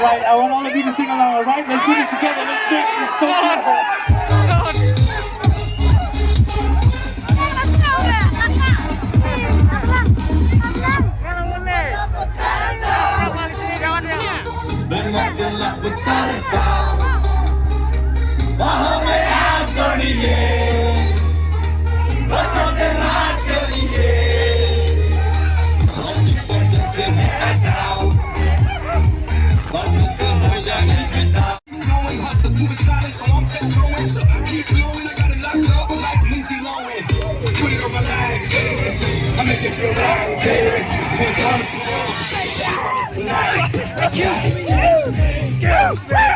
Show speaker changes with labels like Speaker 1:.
Speaker 1: Alright, I want all of you to sing along, alright? Let's do this together. Let's make this so beautiful.
Speaker 2: Benar-benar bertarikah Bahame asoniye Basoderat keriye Sonny Potter se me atau Sonny kehoja ni feta Going hustlers moving silent so I'm controlling Keep blowing I got it locked up like Lindsay Lohan Put it on my life I make it feel right baby When it comes to tonight. Excuse me.